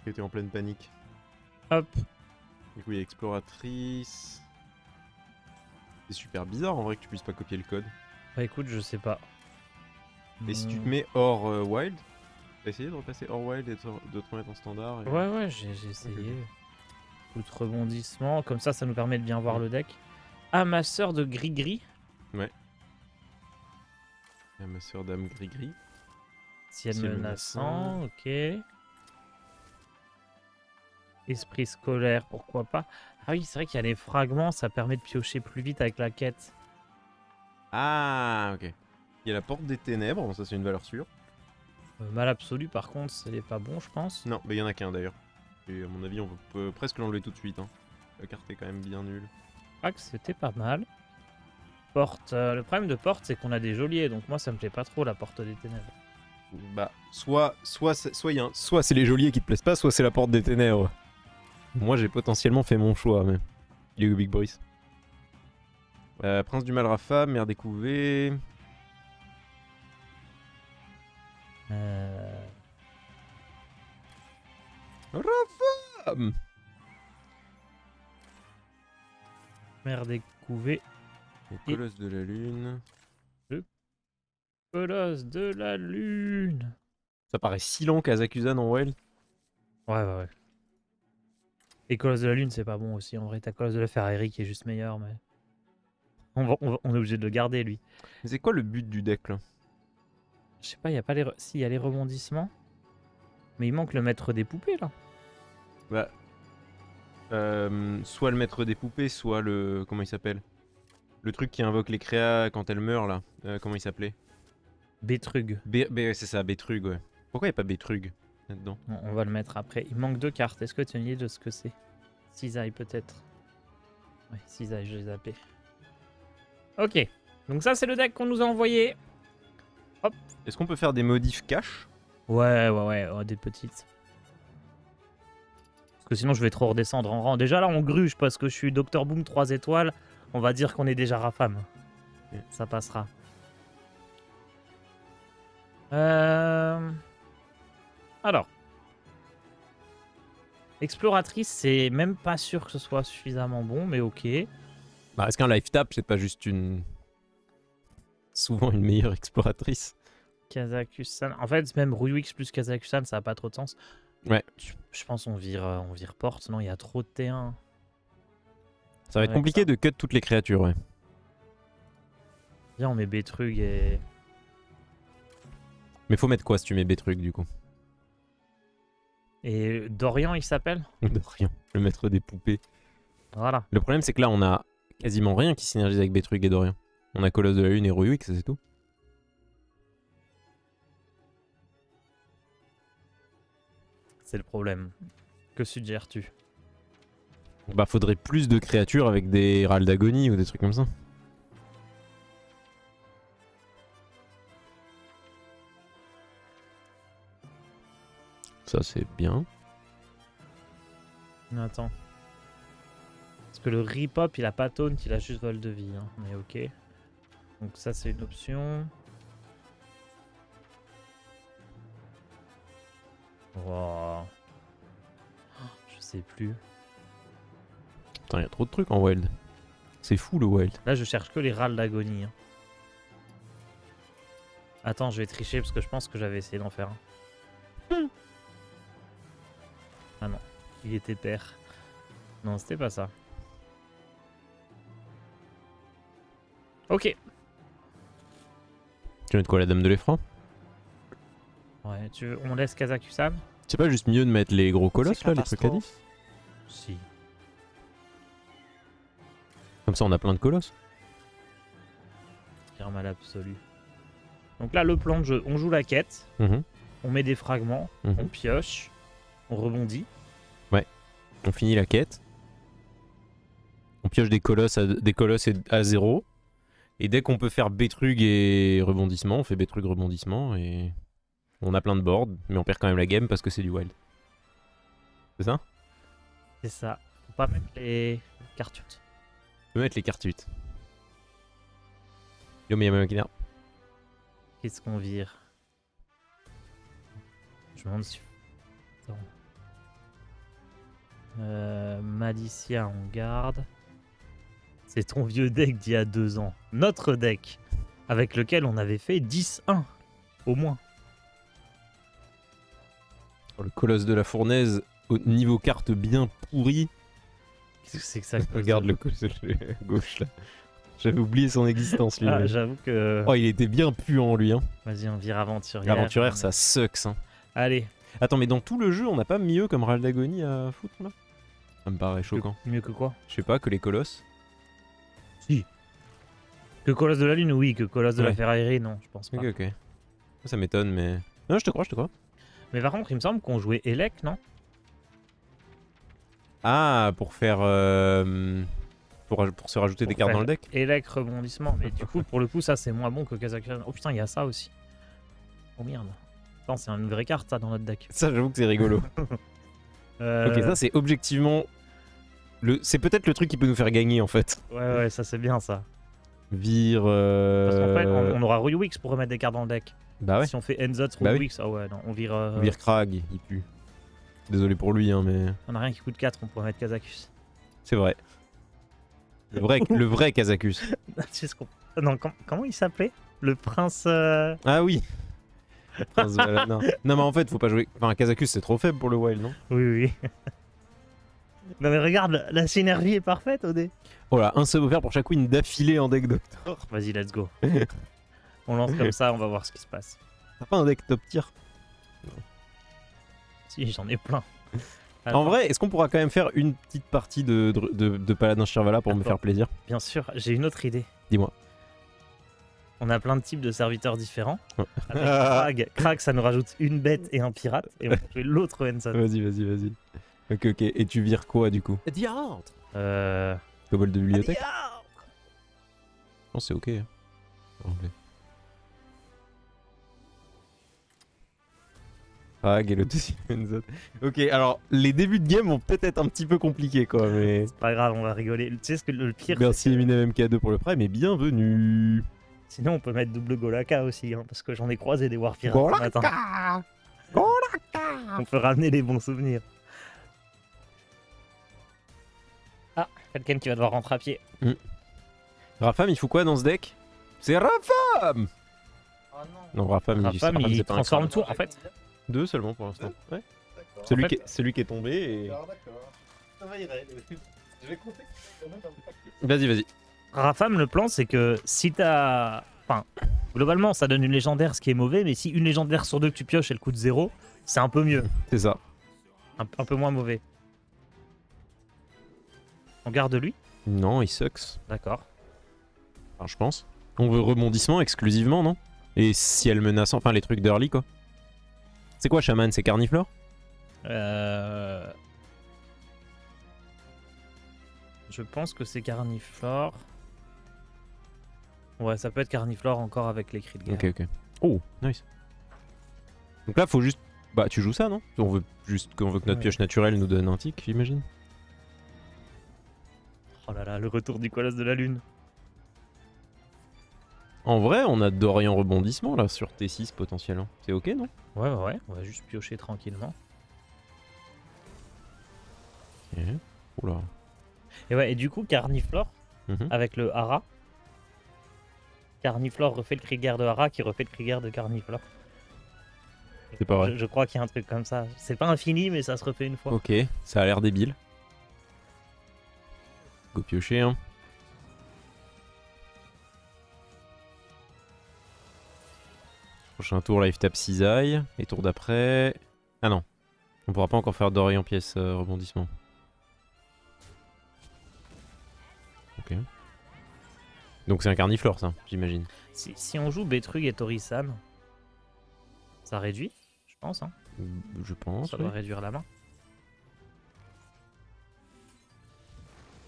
qui était en pleine panique. Hop. Du coup, il y a exploratrice. C'est super bizarre en vrai que tu puisses pas copier le code. Bah écoute, je sais pas. Et si tu te mets hors wild, t'as essayé de repasser hors wild et de te remettre en standard et... Ouais, j'ai essayé. Outre rebondissement, comme ça nous permet de bien voir le deck. Amasseur de gris-gris. Ouais. Amasseur d'âme gris-gris. Ciel menaçant, ok. Esprit scolaire, pourquoi pas. Ah oui, c'est vrai qu'il y a les fragments, ça permet de piocher plus vite avec la quête. Ah, ok. Il y a la porte des ténèbres, bon, ça c'est une valeur sûre. Mal absolu, par contre, c'est pas bon, je pense. Non, mais il y en a qu'un d'ailleurs. Et à mon avis, on peut presque l'enlever tout de suite. Hein. La carte est quand même bien nulle. Ah, que c'était pas mal. Porte. Le problème de porte, c'est qu'on a des geôliers, donc moi ça me plaît pas trop la porte des ténèbres. Bah, soit c'est les geôliers qui te plaisent pas, soit c'est la porte des ténèbres. Moi, j'ai potentiellement fait mon choix, mais. Il est où, Big Boys? Prince du Malrafa, mer découvée. Rafa. Mer découvée. Le colosse de la lune. Le colosse de la lune. Ça paraît si lent Kazakusan en Wild. Ouais. Et colosse de la lune, c'est pas bon aussi. En vrai, ta colosse de la Ferrari qui est juste meilleure, mais. On est obligé de le garder, lui. Mais c'est quoi le but du deck là? Je sais pas, il y a pas les. Si, il y a les rebondissements. Mais il manque le maître des poupées, là. Bah. Soit le maître des poupées, soit le. Comment il s'appelle? Le truc qui invoque les créas quand elles meurent là. Comment il s'appelait? Bétrug. C'est ça, Bétrug, ouais. Pourquoi il n'y a pas Bétrug là-dedans? On va le mettre après. Il manque 2 cartes. Est-ce que tu as une idée de ce que c'est? Cisaille, peut-être. Ouais, cisaille, je l'ai zappé. Ok. Donc, ça, c'est le deck qu'on nous a envoyé. Hop. Est-ce qu'on peut faire des modifs cash? Ouais, des petites. Parce que sinon, je vais trop redescendre en rang. Déjà, là, on gruge parce que je suis Dr Boom 3 étoiles. On va dire qu'on est déjà Rafam. Ok. Ça passera. Alors. Exploratrice, c'est même pas sûr que ce soit suffisamment bon, mais ok. Bah, est-ce qu'un life tap, c'est pas juste une. Souvent une meilleure exploratrice? Kazakusan. En fait, même Ruix plus Kazakusan, ça a pas trop de sens. Ouais. Je pense on vire porte. Non, il y a trop de T1. Ça va être compliqué de cut toutes les créatures, ouais. Viens, on met Bétrug et. Mais faut mettre quoi si tu mets Bétrug du coup? Et Dorian, il s'appelle? De rien. Le maître des poupées. Voilà. Le problème, c'est que là, on a quasiment rien qui synergise avec Bétrug et Dorian. On a Colosse de la Lune et Ruix, c'est tout. C'est le problème. Que suggères-tu? Bah, faudrait plus de créatures avec des râles d'agonie ou des trucs comme ça. Ça, c'est bien. Attends. Parce que le Ripop, il a pas taunt, il a juste vol de vie. Hein. Mais ok. Donc ça, c'est une option. Wow. Je sais plus. Putain, il y a trop de trucs en wild. C'est fou le wild. Là, je cherche que les râles d'agonie. Hein. Attends, je vais tricher parce que je pense que j'avais essayé d'en faire un. Ah non, il était père. Non, c'était pas ça. Ok. Tu veux mettre quoi, la dame de l'effroi? Ouais, on laisse Kazakusan? C'est pas juste mieux de mettre les gros colosses là, les trucs à 10? Si. Comme ça on a plein de colosses. Pire mal absolu. Donc là, le plan de jeu, on joue la quête, on met des fragments, on pioche, on rebondit. Ouais. On finit la quête. On pioche des colosses à 0. Et dès qu'on peut faire Bétrug et rebondissement, on fait Bétrug rebondissement et on a plein de boards, mais on perd quand même la game parce que c'est du wild. C'est ça? C'est ça. Faut pas mettre les cartutes. On peut mettre les cartutes. Yo, mais Yamakina. Qu'est-ce qu'on vire? Je me demande si... Attends. Malicia, on garde. C'est ton vieux deck d'il y a 2 ans. Notre deck, avec lequel on avait fait 10-1, au moins. Le colosse de la fournaise, au niveau carte bien pourri. Qu'est-ce que c'est que ça? Regarde le colosse à gauche là. J'avais oublié son existence lui. Ah, j'avoue que... Oh, il était bien puant lui. Hein. Vas-y, on vire aventurière. L'aventurière, ça sucks. Hein. Allez. Attends, mais dans tout le jeu, on n'a pas mieux comme Raldagonie à foutre là? Ça me paraît choquant. Mieux que quoi? Je sais pas, que les colosses. Si. Que Colosse de la Lune, oui. Que Colosse de la Ouais. Ferraillerie, non, je pense pas. Ok, ok. Ça m'étonne, mais. Non, je te crois, je te crois. Mais par contre, il me semble qu'on jouait Elec, non? Ah, pour faire. Pour se rajouter des Pour cartes dans faire le deck? Elec rebondissement. Mais du coup, pour le coup, ça c'est moins bon que Kazakhstan. Oh putain, il y a ça aussi. Oh merde. Attends, c'est une vraie carte ça dans notre deck. Ça, j'avoue que c'est rigolo. Ok, ça, c'est objectivement. C'est peut-être le truc qui peut nous faire gagner en fait. Ouais, ça c'est bien ça. Vire. Parce qu'en fait, on aura Ruywix pour remettre des cartes dans le deck. Bah ouais. Si on fait Enzot, Bah oui. Ruywix, ah ouais, non, on vire. Vire Krag, il pue. Désolé pour lui, hein, mais. On a rien qui coûte 4, on pourrait mettre Kazakus. C'est vrai. Le vrai Kazakus. Tu sais ce qu'on. Non, comment il s'appelait? Le prince. Ah oui. Prince Valana. Non, mais en fait, faut pas jouer. Enfin, Kazakus, c'est trop faible pour le wild, non? Oui. Non mais regarde, la synergie est parfaite, Odé. Oh là, un sub offert pour chaque win d'affilée en deck Doctor. Vas-y, let's go. On lance comme ça, on va voir ce qui se passe. T'as pas un deck top tier? Si, j'en ai plein. En vrai, est-ce qu'on pourra quand même faire une petite partie de Paladin Shirvala pour me Attends. faire plaisir? Bien sûr, j'ai une autre idée. Dis-moi. On a plein de types de serviteurs différents. Ouais. Avec Krag, ça nous rajoute une bête et un pirate. Et on peut jouer l'autre Enson. Vas-y. Ok. Et tu vires quoi du coup? Diantre. Cobalt de bibliothèque? Je pense que c'est ok. Hein. En anglais. Krag et le deuxième Enzot. Ok, alors les débuts de game vont peut-être être un petit peu compliqués quoi, mais. C'est pas grave, on va rigoler. Tu sais ce que le pire, Merci c'est que- Eminem MK2 pour le prime et bienvenue. Sinon on peut mettre double Golaka aussi, hein, parce que j'en ai croisé des War Pirates ce matin. On peut ramener les bons souvenirs. Ah, quelqu'un qui va devoir rentrer à pied. Rafam, il faut quoi dans ce deck? C'est Rafam! Oh non. Non, Rafam, Rafam, il c'est pas un transforme crâne. tout en fait. 2 seulement pour l'instant. Ouais. D'accord. Celui, En fait- celui qui est tombé et. D'accord. Ça va, Irène. Je vais compter quand même un paquet. Vas-y. Rafam, le plan c'est que si t'as. Enfin, globalement ça donne une légendaire, ce qui est mauvais, mais si une légendaire sur 2 que tu pioches elle coûte 0, c'est un peu mieux. C'est ça. Un peu moins mauvais. On garde lui? Non, il sucks. D'accord. Enfin, je pense. On veut rebondissement exclusivement, non? Et ciel menaçant, enfin les trucs d'early quoi. C'est quoi Shaman? C'est Carniflore? Je pense que c'est Carniflore. Ouais, ça peut être Carniflore encore avec les cris de guerre. Ok. Oh, nice. Donc là, faut juste. Bah, tu joues ça, non? On veut juste que notre Ouais. pioche naturelle nous donne un tic, j'imagine. Oh là là, le retour du colosse de la lune. En vrai, on a Dorian rebondissement là sur T6 potentiellement. C'est ok, non? Ouais, on va juste piocher tranquillement. Ok. Oula. Et ouais, et du coup, Carniflore, Mhm. avec le Hara. Carniflore refait le cri de guerre de Hara qui refait le cri de guerre de Carniflore. C'est pas vrai. Je crois qu'il y a un truc comme ça. C'est pas infini, mais ça se refait une fois. Ok, ça a l'air débile. Go piocher, hein. Prochain tour, live tap cisaille. Et tour d'après. Ah non. On pourra pas encore faire Dorian pièce rebondissement. Ok. Donc c'est un carniflore ça, j'imagine. Si on joue Betrug et Torisan, ça réduit, je pense. Hein. Je pense. Ça oui. doit réduire la main.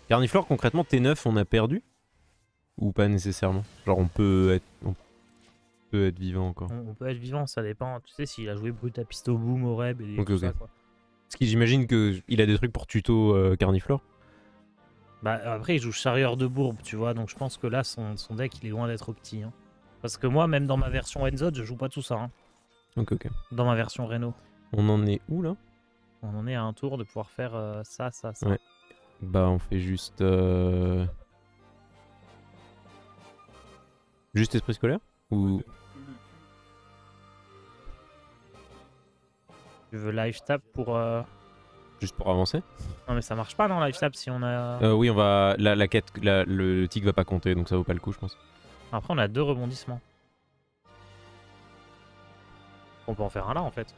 Carniflore, concrètement, T9, on a perdu? Ou pas nécessairement? Genre on peut être vivant encore. On peut être vivant, ça dépend. Tu sais, s'il a joué Brutapisto Boom, Oreb et Ok, tout ok. ça, quoi. Parce que j'imagine qu'il a des trucs pour tuto Carniflore. Bah, après, il joue Charrieur de Bourbe, tu vois. Donc je pense que là, son deck, il est loin d'être opti. Hein. Parce que moi, même dans ma version Enzot, je joue pas tout ça. Hein. Ok. Dans ma version Reno. On en est où là? On en est à un tour de pouvoir faire ça, ça, ça. Ouais. Bah on fait juste... Juste esprit scolaire? Ou... Tu veux live tap pour... Juste pour avancer? Non mais ça marche pas non live tap si on a... Oui, on va... La quête, le tic va pas compter, donc ça vaut pas le coup, je pense. Après on a 2 rebondissements. On peut en faire un là en fait.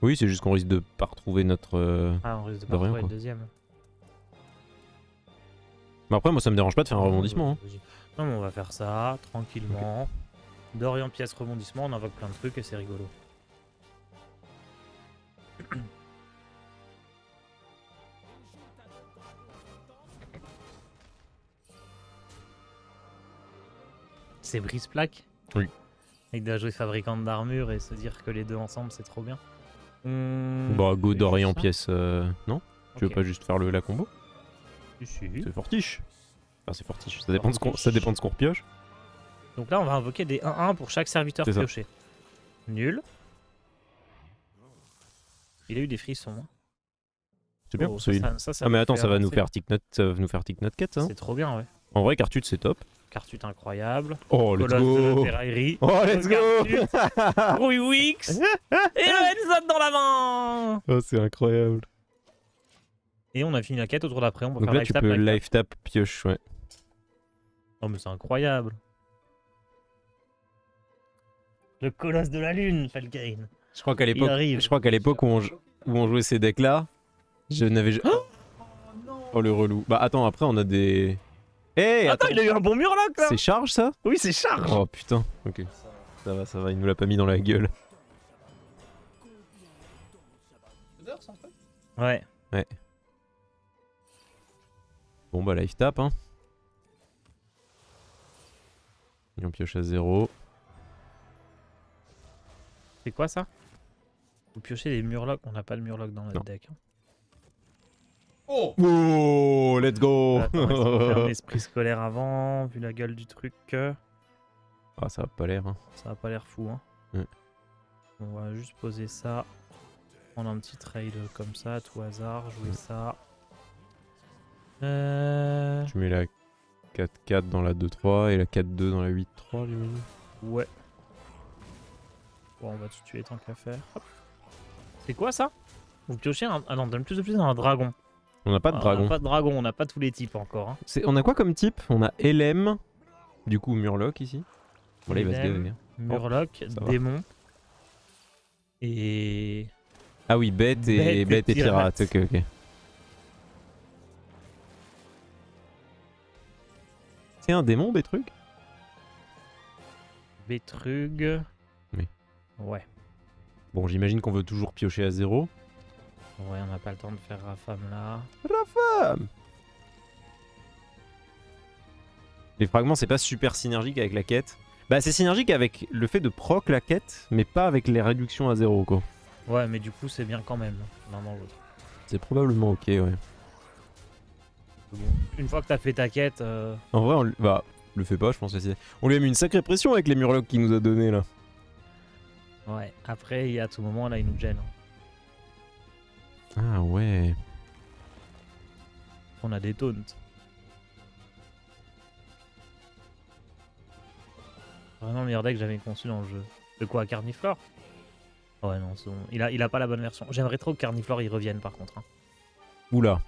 Oui, c'est juste qu'on risque de pas retrouver notre... Ah on risque de De pas rien, retrouver le quoi. deuxième. Mais après, moi, ça me dérange pas de faire un rebondissement. Hein. Vas-y. Non mais on va faire ça tranquillement. D'Orient pièce rebondissement, on invoque plein de trucs et c'est rigolo. C'est brise-plaque? Oui. Et que de jouer fabricante d'armure et se dire que les deux ensemble c'est trop bien. Bah, go c'est d'Orient juste ça. pièce, non? Tu veux Ok. pas juste faire la combo? Si, si. C'est fortiche. Enfin, c'est fortiche. Ça dépend de ce qu'on repioche. Donc là on va invoquer des 1-1 pour chaque serviteur C'est ça. pioché. Nul. Il a eu des frissons. Hein. C'est bien Oh, pour ça, celui-là. ça Ah, mais me attends, fait ça va nous avancer. faire tic notre quête, ça. Hein. C'est trop bien, ouais. En vrai, Cartut, c'est top. Cartut incroyable. Oh, let's Colosse de la go! ferraillerie. Oh, let's go! Rouille Wix. Et le headshot dans la main. Oh, c'est incroyable. Et on a fini la quête au tour d'après. On va Donc faire là, live tu tap, peux live tap. live tap pioche, ouais. Oh mais c'est incroyable. Le colosse de la lune, Falcaine. Je crois qu'à arrive. l'époque où on jouait ces decks-là, je n'avais... Oh, le relou. Bah, attends, après, on a des... Eh, Attends, il a eu un bon murloc là. C'est charge, ça? Oui, c'est charge. Oh, putain. Ok. Ça va, il nous l'a pas mis dans la gueule. ça en fait. Ouais. Bon, bah, live tap, hein. Et on pioche à 0. C'est quoi ça? Vous piochez des murlocs. On n'a pas le murloc dans notre Non. deck. Hein. Oh Oh, let's go! Attends, est-ce qu'on fait un esprit scolaire avant, vu la gueule du truc. Ah, ça a pas l'air, hein. Ça a pas l'air fou. Hein. Ouais. On va juste poser ça. Prendre un petit trade comme ça, à tout hasard. Jouer ça. Tu mets la 4-4 dans la 2-3 et la 4-2 dans la 8-3, j'imagine. Ouais. Bon, on va tout tuer tant qu'à faire. Hop. C'est quoi ça? Vous piochez un... Ah non, donne plus de plus dans un dragon. On n'a pas de Ah, dragon. On n'a pas de dragon, on n'a pas tous les types encore. Hein. On a quoi comme type? On a LM, du coup Murloc ici. Bon là il va se LM. gaver. Hein. Murloc, ça va. démon. Et... Ah oui, bête et pirate. Ok, ok. C'est un démon, Bétrug? Bétrug. Oui. Ouais. Bon, j'imagine qu'on veut toujours piocher à 0. Ouais, on n'a pas le temps de faire Rafam là. Les fragments, c'est pas super synergique avec la quête. Bah, c'est synergique avec le fait de proc la quête, mais pas avec les réductions à 0, quoi. Ouais, mais du coup, c'est bien quand même, l'un dans l'autre. C'est probablement ok, ouais. Une fois que t'as fait ta quête, En vrai, le fait pas, je pense. On lui a mis une sacrée pression avec les Murlocs qu'il nous a donné là. ouais. Après, il y a à tout moment, là, il nous gêne. Ah ouais. On a des taunts. Vraiment le meilleur deck que j'avais conçu dans le jeu. De quoi, Carniflore? Ouais, non, c'est bon. Il a pas la bonne version. J'aimerais trop que Carniflore y revienne par contre. Hein. Oula.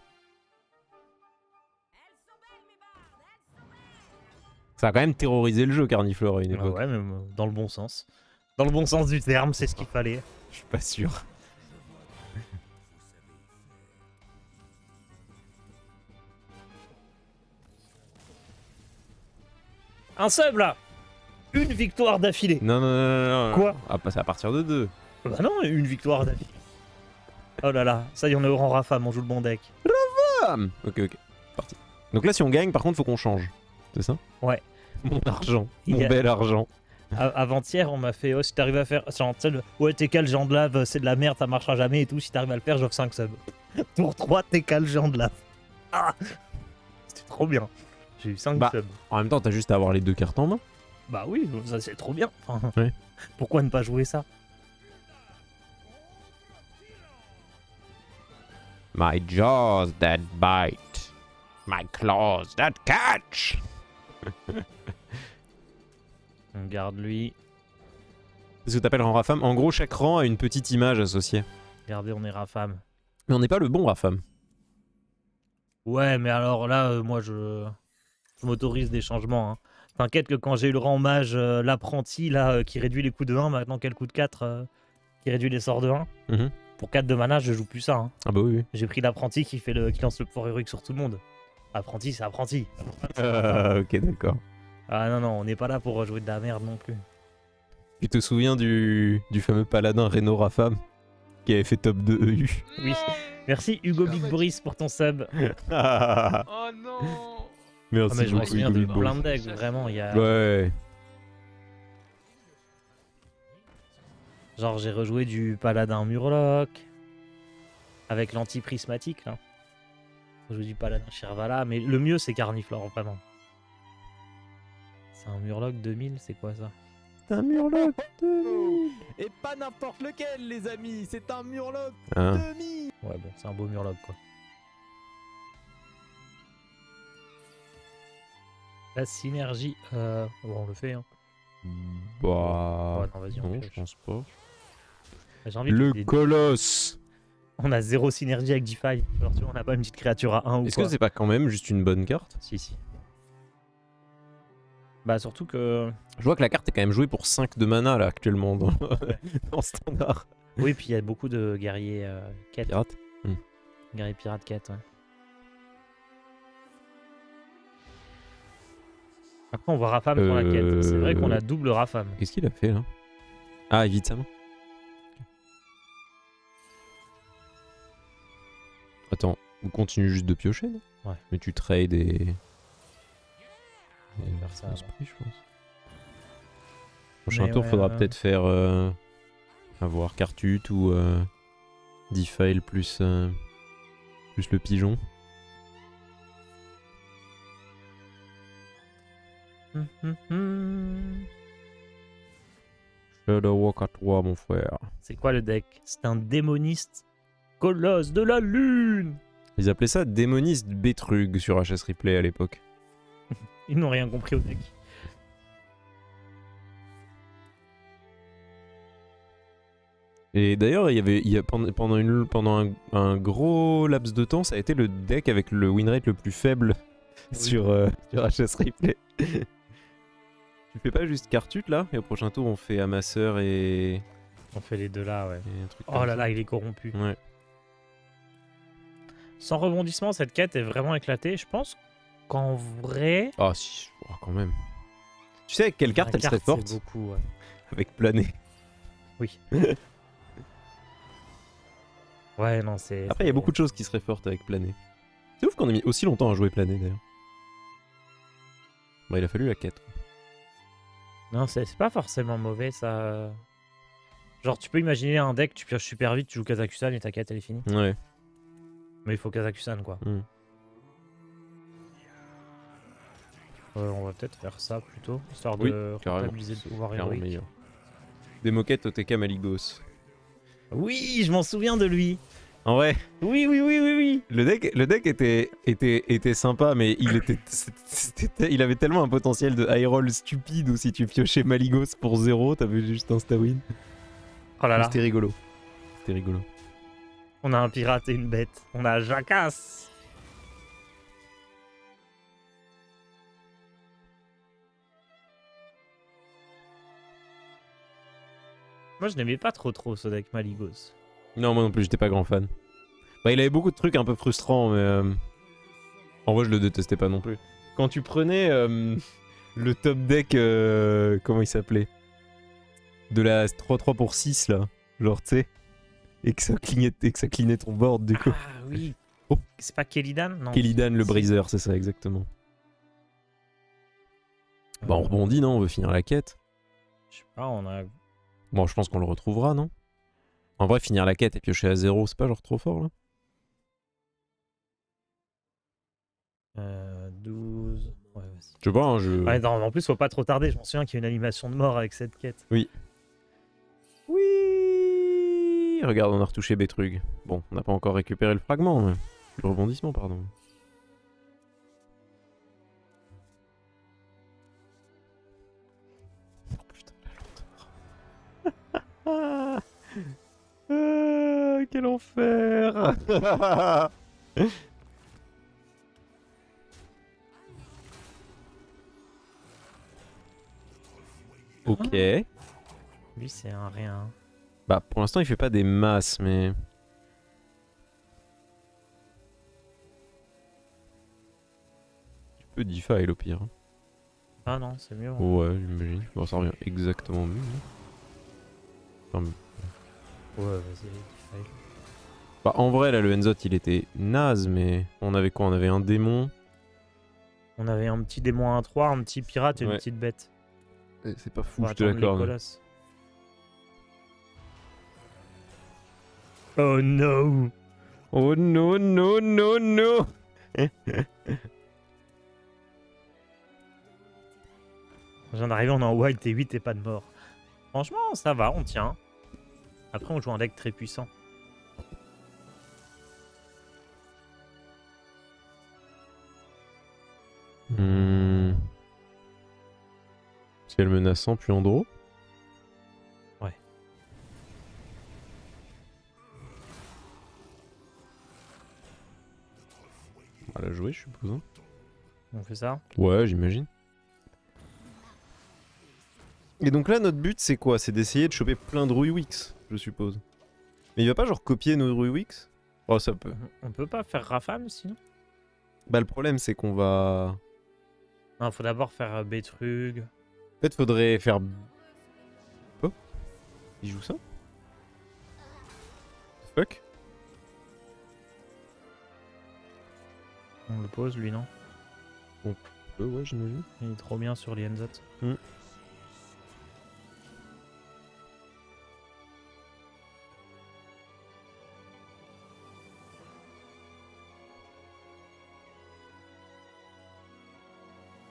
Ça a quand même terrorisé le jeu, Carniflore, à une Ah époque. ouais, mais dans le bon sens. Dans le bon sens du terme, c'est ce qu'il fallait. Je suis pas sûr. Un sub là! Une victoire d'affilée! Non, non, non, non, non. Quoi? Ah, c'est à partir de 2. Bah non, une victoire d'affilée. Oh là là, ça y est, on est au rang Rafam, on joue le bon deck. Bam. Ok, ok. Parti. Donc là, si on gagne, par contre, faut qu'on change. C'est ça? Ouais. Mon argent. Il Mon y a- bel argent. Avant-hier, on m'a fait, oh, si t'arrives à faire. Genre, tu sais, ouais, TK le géant de lave, c'est de la merde, ça marchera jamais et tout. Si t'arrives à le faire, j'offre 5 subs. Tour 3, TK le géant de lave. Ah, c'était trop bien. J'ai eu 5 Bah. subs. En même temps, t'as juste à avoir les 2 cartes en main. Bah oui, ça c'est trop bien. Enfin, Ouais. pourquoi ne pas jouer ça? My jaws that bite. My claws that catch. On garde lui. Qu'est-ce que t'appelles rang Rafam? En gros, chaque rang a une petite image associée. Regardez, on est Rafam. Mais on n'est pas le bon Rafam. Ouais, mais alors là, moi, je m'autorise des changements. Hein. T'inquiète que quand j'ai eu le rang mage, l'apprenti, là, qui réduit les coups de 1, maintenant quel coup de 4, qui réduit les sorts de 1. Mhm. Pour 4 de mana, je joue plus ça. Hein. Ah bah oui. J'ai pris l'apprenti qui lance le pouvoir héroïque sur tout le monde. Apprenti, c'est apprenti. Ok, d'accord. Ah non, non, on n'est pas là pour jouer de la merde non plus. Tu te souviens du fameux paladin Reno Rafam qui avait fait top 2 EU? Oui. Merci Hugo Big Boris pour ton sub. Oh non. Merci Ah, mais je m'en beaucoup, souviens de Hugo Big plein Boris. de decks, vraiment. Il y a... Ouais. Genre, j'ai rejoué du paladin Murloc avec l'anti-prismatique là. J'ai joué du paladin Shirvala, mais le mieux c'est Carniflore, vraiment. C'est un Murloc 2000, c'est quoi ça? C'est un Murloc 2000. Et pas n'importe lequel, les amis. C'est un Murloc 2000. Ouais, bon, c'est un beau Murloc quoi. La synergie, bon, on le fait hein. Bah. Ouais, non, vas-y, on Non, pioche. je pense pas. J'ai envie Le de... colosse. On a zéro synergie avec Defy. Genre, tu vois, on n'a pas une petite créature à 1 ou Est-ce quoi. que c'est pas quand même juste une bonne carte? Si, si. Bah, surtout que... Je vois que la carte est quand même jouée pour 5 de mana là actuellement dans, dans standard. Oui, puis il y a beaucoup de guerriers quêtes. Pirate. Guerriers pirates quêtes, ouais. Après, on voit Rafam pour la quête. C'est vrai qu'on a double Rafam. Qu'est-ce qu'il a fait là? Ah, il vide sa main. Attends, on continue juste de piocher, non? Ouais. Mais tu trades et. On va faire ça, esprit, je pense. Mais Prochain tour, ouais, faudra peut-être faire. Avoir Cartut ou. Defile plus. Plus le pigeon. Shadow Walk à toi, mon frère. C'est quoi le deck? C'est un démoniste colosse de la lune. Ils appelaient ça démoniste Betrug sur HS Replay à l'époque. Ils n'ont rien compris au deck. Et d'ailleurs, pendant un gros laps de temps, ça a été le deck avec le win rate le plus faible Oui. sur HS Replay. Tu fais pas juste Cartut là? Et au prochain tour, on fait Amasseur et On fait les deux là, ouais. un truc Oh comme là ça. là, il est corrompu. Ouais. Sans rebondissement, cette quête est vraiment éclatée. Je pense qu'en vrai... Ah si, oh, quand même. Tu sais avec quelle carte la elle serait forte? c'est beaucoup, ouais. Avec Plané. Oui. Ouais, non, c'est... Après, il y a beaucoup de choses qui seraient fortes avec Plané. C'est ouf qu'on ait mis aussi longtemps à jouer Plané d'ailleurs. Bah, il a fallu la quête. Non, c'est pas forcément mauvais, ça. Genre, tu peux imaginer un deck, tu pioches super vite, tu joues Kazakusan et ta quête, elle est finie. Ouais. Mais il faut Kazakusan, quoi. Hmm. On va peut-être faire ça plutôt, histoire Oui, de carrément. rentabiliser le pouvoir Clairement héroïque. meilleur. Des moquettes OTK Maligos. Oui, je m'en souviens de lui. En vrai, Oui, oui, oui, oui, oui. le deck était sympa, mais il avait tellement un potentiel de high roll stupide où si tu piochais Maligos pour 0, t'avais juste un Stawin. Oh là là, C'était rigolo. C'était rigolo. on a un pirate et une bête. On a Jacasse. Moi, je n'aimais pas trop ce deck Maligos. Non, moi non plus, j'étais pas grand fan. Bah, il avait beaucoup de trucs un peu frustrants, mais en vrai, je le détestais pas non plus. Quand tu prenais le top deck, comment il s'appelait? De la 3-3 pour 6 là, genre tu sais, et que ça clinait ton board du coup. Ah oui. Oh. C'est pas Kellydan? Non. Kellydan le Si. briseur, c'est ça exactement. Bah on rebondit, non? On veut finir la quête. Je sais pas, on a... Bon, je pense qu'on le retrouvera, non? En vrai, finir la quête et piocher à 0, c'est pas genre trop fort là? 12... Ouais, vas-y. Je sais pas, hein, je... Ouais, non, en plus, faut pas trop tarder. Je m'en souviens qu'il y a une animation de mort avec cette quête. Oui. Oui. Oui, regarde, on a retouché Betrug. Bon, on n'a pas encore récupéré le fragment, mais... Le rebondissement, pardon. Oh putain, la lourdeur. Quel enfer. Ok. Lui, c'est un rien. Bah, pour l'instant, il fait pas des masses, mais... Tu peux defile au pire. Ah non, c'est mieux. Ouais, j'imagine. Bon, ça revient exactement mieux. Enfin, Ouais, vas-y, defile. bah, en vrai, là, le Enzot, il était naze, mais... On avait quoi? On avait un démon. On avait un petit démon 1-3, un petit pirate et une Ouais. petite bête. C'est pas fou, On va je te attendre les l'accorde. colosses. Oh no! Oh non, non, non, non. Je viens d'arriver, on est en wild T8 et pas de mort. Franchement, ça va, on tient. Après, on joue un deck très puissant. Ciel menaçant, puis Andro. Ouais. On va la jouer, je suppose. Hein. On fait ça. Ouais, j'imagine. Et donc là, notre but, c'est quoi? C'est d'essayer de choper plein de Ruywix, je suppose. Mais il va pas genre copier nos Ruywix? Oh, ça peut. On peut pas faire Rafam sinon? Bah, le problème, c'est qu'on va... Non, faut d'abord faire Betrug. En fait, faudrait faire... Oh, il joue ça? Fuck. On le pose, lui, non? Ouais, j'imagine. Il est trop bien sur les Enzot.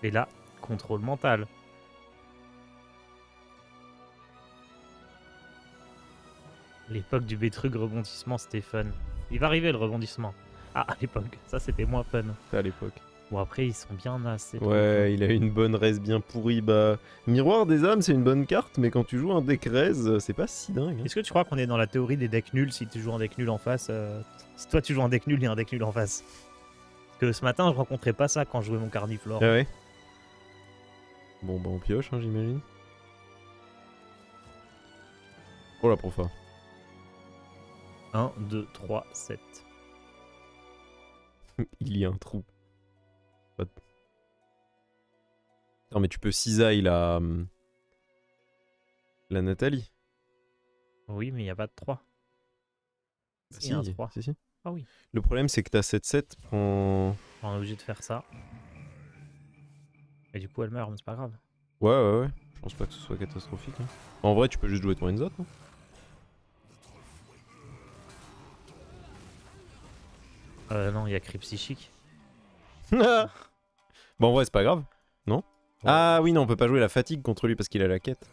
Et là, contrôle mental. L'époque du Betrug rebondissement, c'était fun. Il va arriver le rebondissement. Ah, à l'époque, ça c'était moins fun. C'est à l'époque. Bon, après, ils sont bien nasses. ces trucs. Ouais, il a une bonne raise bien pourrie. Bah, Miroir des âmes, c'est une bonne carte, mais quand tu joues un deck raise, c'est pas si dingue. Hein. Est-ce que tu crois qu'on est dans la théorie des decks nuls si tu joues un deck nul en face Si toi tu joues un deck nul, il y a un deck nul en face. Parce que ce matin, je rencontrais pas ça quand je jouais mon Carniflore. Ah ouais. Bon, bah on pioche, hein, j'imagine. Oh la profa. 1, 2, 3, 7. Il y a un trou. Non mais tu peux cisaille la Nathalie. Oui, mais il n'y a pas de 3. Bah, Il y a un 3. si. Ah oui. Le problème c'est que ta 7-7 prend... On est obligé de faire ça. Et du coup, elle meurt, mais c'est pas grave. Ouais. Je pense pas que ce soit catastrophique. Hein. En vrai, tu peux juste jouer ton Enzot, non? Non, il y a Cri Psychique. Bon, en vrai, c'est pas grave. Non? Ouais. Ah oui, non, on peut pas jouer la fatigue contre lui parce qu'il a la quête.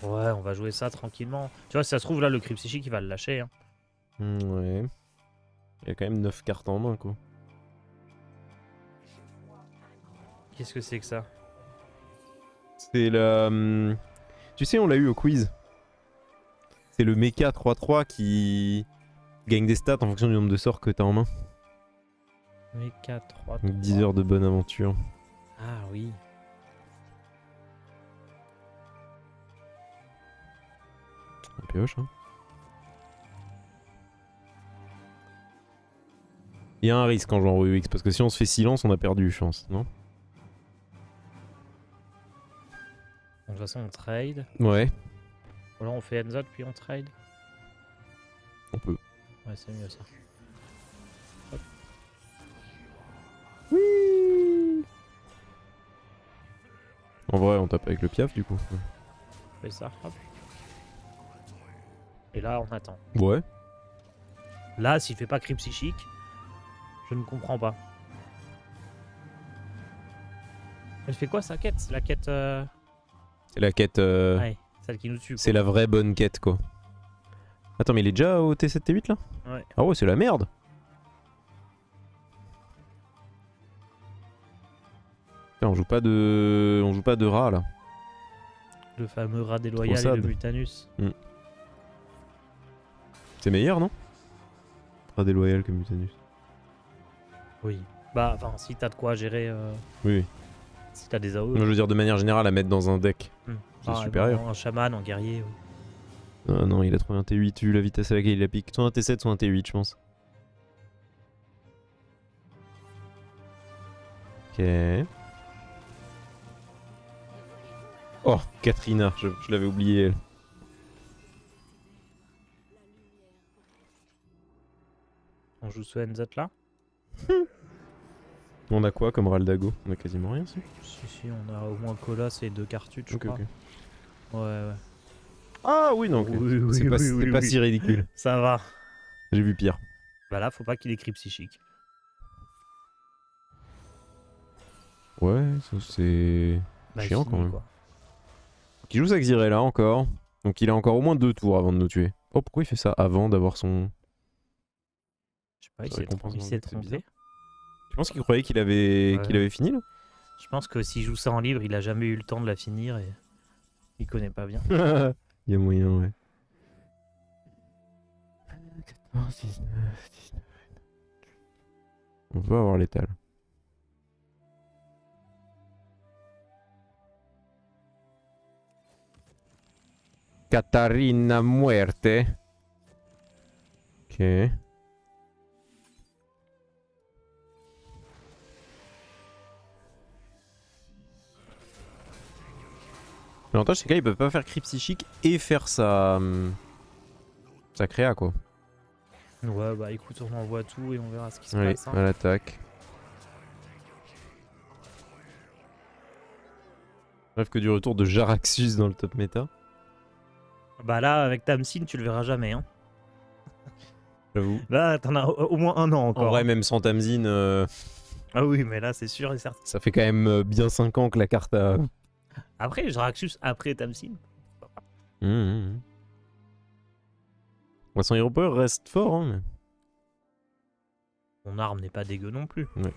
Ouais, on va jouer ça tranquillement. Tu vois, si ça se trouve, là, le Cri Psychique, il va le lâcher. Hein. Ouais. Il y a quand même 9 cartes en main, quoi. Qu'est-ce que c'est que ça? C'est la... Tu sais, on l'a eu au quiz. C'est le mecha 3-3 qui gagne des stats en fonction du nombre de sorts que t'as en main. Mecha 3. Donc 10 heures de bonne aventure. Ah oui. On pioche, hein. Il y a un risque en jouant en UX parce que si on se fait silence, on a perdu, je pense, non? De toute façon, on trade. Ouais, Ou alors on fait Enzot puis on trade. on peut. Ouais, c'est mieux ça. En vrai, on tape avec le piaf du coup. On fait ça. Hop. Et là, on attend. Ouais. Là, s'il fait pas Cri Psychique, je ne comprends pas. Elle fait quoi sa quête? C'est la quête. C'est la quête. Ouais, celle qui nous tue. C'est la vraie bonne quête, quoi. Attends, mais il est déjà au T7, T8 là? Ouais. Ah ouais, c'est la merde. Putain, on joue pas de rat là. Le fameux rat déloyal et sad. le Mutanus. C'est meilleur, non? Rat déloyal que Mutanus. Oui. Bah, enfin, si t'as de quoi gérer. Oui, oui. Si t'as des AOE. Moi, je veux dire de manière générale à mettre dans un deck. C'est supérieur. Un chaman, un guerrier. Oui. Ah non, il a trouvé un T8 vu la vitesse à laquelle il la pique. Soit un T7, soit un T8, je pense. Ok. Oh, Katrina, je l'avais oublié elle. On joue ce NZ là. On a quoi comme Raldago? On a quasiment rien, si. Si, on a au moins Colas et 2 cartutes, je Ok, crois. ok. Ouais. Ah oui, non, ok. Oui, C'est pas, oui, c'est oui, pas oui. si ridicule. Ça va. J'ai vu pire. Bah là, faut pas qu'il ait cri psychique. Ouais, ça c'est Bah, chiant fini, quand même. quoi. Qui joue sa Xyrella encore. Donc il a encore au moins 2 tours avant de nous tuer. Oh, pourquoi il fait ça avant d'avoir son... Je sais pas, il Ça s'est récompense trompé. dans Il le s'est deck, c'est trompé. bizarre. Tu penses qu'il croyait qu'il avait... Ouais. qu'il avait fini là? Je pense que s'il joue ça en libre, il a jamais eu le temps de la finir et il connaît pas bien. Il y a moyen, ouais. 14, 19, 19. On va avoir l'étal. Catarina Muerte. Ok. L'avantage c'est que là il peut pas faire cri psychique et faire sa créa quoi. Ouais, bah écoute, on envoie tout et on verra ce qui se Allez, passe. Hein. à l'attaque. Bref que du retour de Jaraxxus dans le top méta. Bah là, avec Tamsin, tu le verras jamais. Hein. J'avoue. Là, t'en as au moins un an encore. En vrai même sans Tamsin, Ah oui, mais là, c'est sûr et certain. ça fait quand même bien 5 ans que la carte a... Après, Jaraxxus, après Tamsin. Moi, son Hero Power reste fort, hein, Mon arme n'est pas dégueu non plus. mais...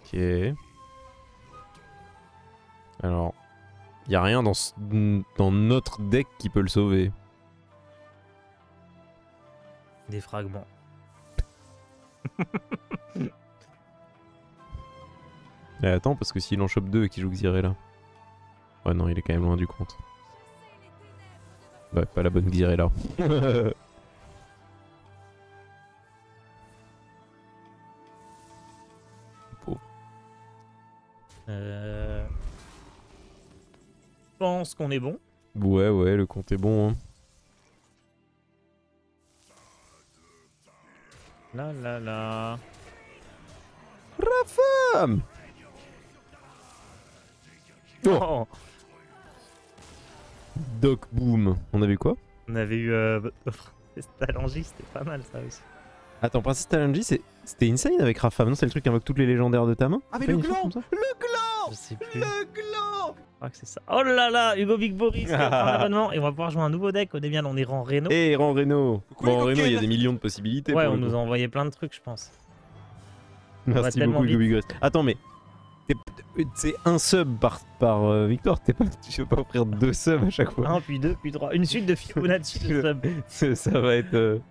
Ok. Alors... Y a rien dans notre deck qui peut le sauver. Des fragments. Mais attends, parce que s'il en chope 2 et qu'il joue Xyrella... Ouais non, il est quand même loin du compte. Bah, pas la bonne Xyrella. Pauvre. Je pense qu'on est bon. Ouais, le compte est bon. Hein. Là. Rafam! Oh. Doc Boom. On a vu quoi? On avait eu Stalangi, c'était pas mal ça aussi. Attends, Princess Talanji, c'était insane avec Rafam, non? C'est le truc qui invoque toutes les légendaires de ta main? Ah mais Pas le une chose gland comme ça? Le gland Je sais plus. Le gland Je crois que c'est ça. Oh là là, Hugo Big Boris, on prend l'abonnement et on va pouvoir jouer un nouveau deck. On est bien, on est en Reno. Eh, Rend Reno! Coucou, Bon, les Reno, il y a coquines. des millions de possibilités. Ouais, pour on le nous coup. a envoyé plein de trucs, je pense. va Merci tellement beaucoup, Hugo vite. Bigos. Attends, mais. C'est un sub par victoire, tu peux pas offrir 2 subs à chaque fois. 1, puis 2, puis 3. Une suite de Fibonacci de sub. Ça va être.